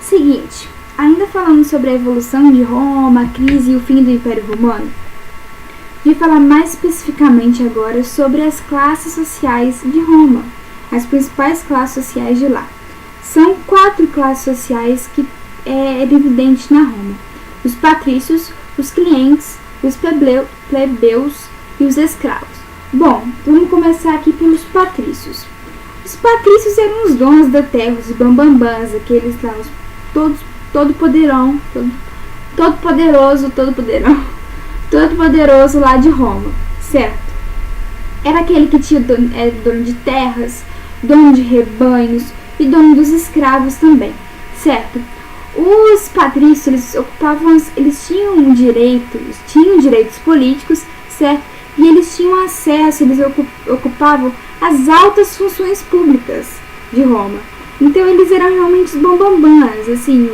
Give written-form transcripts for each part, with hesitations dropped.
Seguinte, ainda falando sobre a evolução de Roma, a crise e o fim do Império Romano, vou falar mais especificamente agora sobre as classes sociais de Roma, as principais classes sociais de lá. São 4 classes sociais que é evidente na Roma: os patrícios, os clientes, os plebeus e os escravos. Bom, vamos começar aqui pelos patrícios. Os patrícios eram os donos da terra, os bambambãs, aqueles lá, os todo poderoso lá de Roma, certo? Era aquele que era dono de terras, dono de rebanhos e dono dos escravos também, certo? Os patrícios, eles tinham direitos políticos, certo? E eles tinham acesso, eles ocupavam as altas funções públicas de Roma. Então eles eram realmente os bambambãs, assim,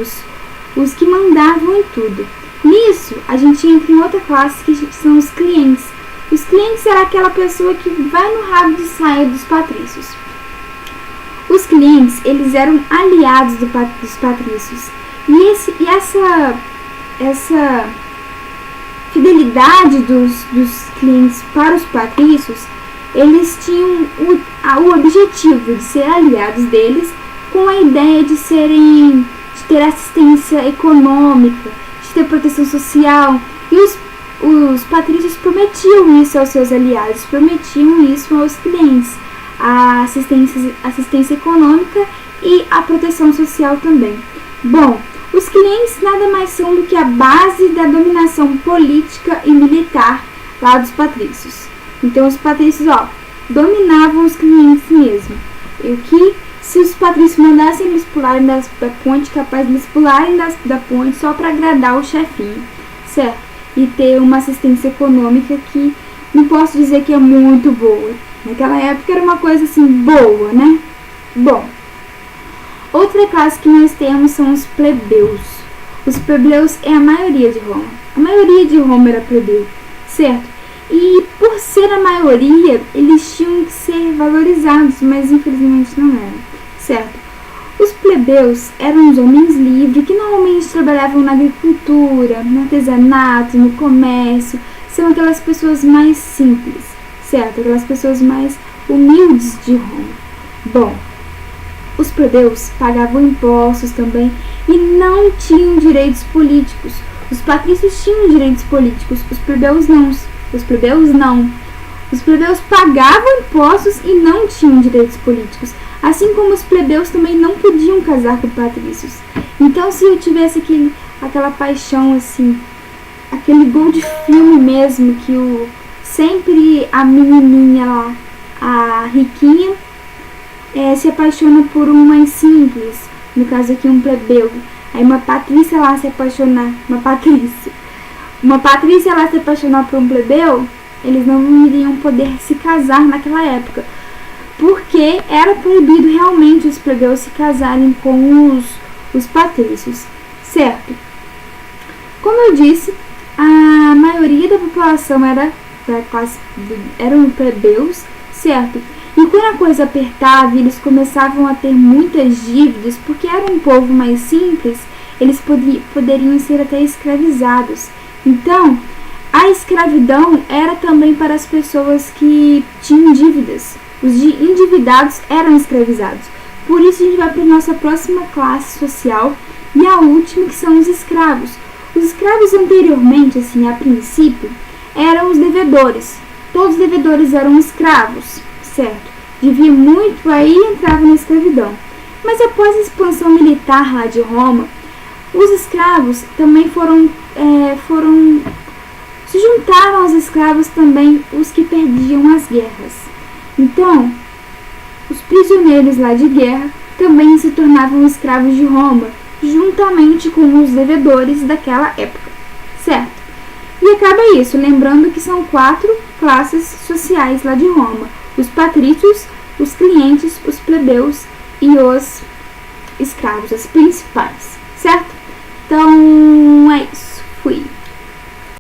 os que mandavam em tudo. Nisso, a gente entra em outra classe que são os clientes. Os clientes eram aquela pessoa que vai no rabo de saia dos patrícios. Os clientes, eles eram aliados dos patrícios. E essa fidelidade dos clientes para os patrícios, eles tinham o objetivo de ser aliados deles, com a ideia de ter assistência econômica, de ter proteção social. E os patrícios prometiam isso aos seus aliados, prometiam isso aos clientes, a assistência econômica e a proteção social também. Bom, os clientes nada mais são do que a base da dominação política e militar lá dos patrícios. Então os patrícios, dominavam os clientes mesmo. E que se os patrícios mandassem eles pularem da ponte, capaz de eles pularem da ponte só para agradar o chefinho, certo? E ter uma assistência econômica que não posso dizer que é muito boa. Naquela época era uma coisa assim boa, né? Bom, outra classe que nós temos são os plebeus. Os plebeus é a maioria de Roma. A maioria de Roma era plebeu, certo? E por ser a maioria, eles tinham que ser valorizados, mas infelizmente não eram, certo? Os plebeus eram os homens livres que normalmente trabalhavam na agricultura, no artesanato, no comércio. São aquelas pessoas mais simples, certo? Aquelas pessoas mais humildes de Roma. Bom, os plebeus pagavam impostos também e não tinham direitos políticos. Os patrícios tinham direitos políticos, os plebeus não. Os plebeus pagavam impostos e não tinham direitos políticos. Assim como os plebeus também não podiam casar com patrícios. Então, se eu tivesse aquela paixão, assim, aquele gol de filme mesmo, que sempre a menininha lá, a riquinha, se apaixona por um mais simples, no caso aqui um plebeu. Aí uma patrícia lá se apaixonar, uma patrícia lá se apaixonar por um plebeu, eles não iriam poder se casar naquela época, porque era proibido realmente os plebeus se casarem com os patrícios, certo? Como eu disse, a maioria da população eram plebeus, certo? E quando a coisa apertava e eles começavam a ter muitas dívidas, porque era um povo mais simples, eles poderiam ser até escravizados. Então, a escravidão era também para as pessoas que tinham dívidas. Os endividados eram escravizados. Por isso a gente vai para a nossa próxima classe social e a última, que são os escravos. Os escravos anteriormente, assim, a princípio, eram os devedores. Todos os devedores eram escravos, certo? Devia muito, aí entrava na escravidão. Mas após a expansão militar lá de Roma, os escravos também se juntaram aos escravos também os que perdiam as guerras. Então, os prisioneiros lá de guerra também se tornavam escravos de Roma, juntamente com os devedores daquela época, certo? E acaba isso, lembrando que são 4 classes sociais lá de Roma: os patrícios, os clientes, os plebeus e os escravos, as principais, certo? Então, é isso. Fui.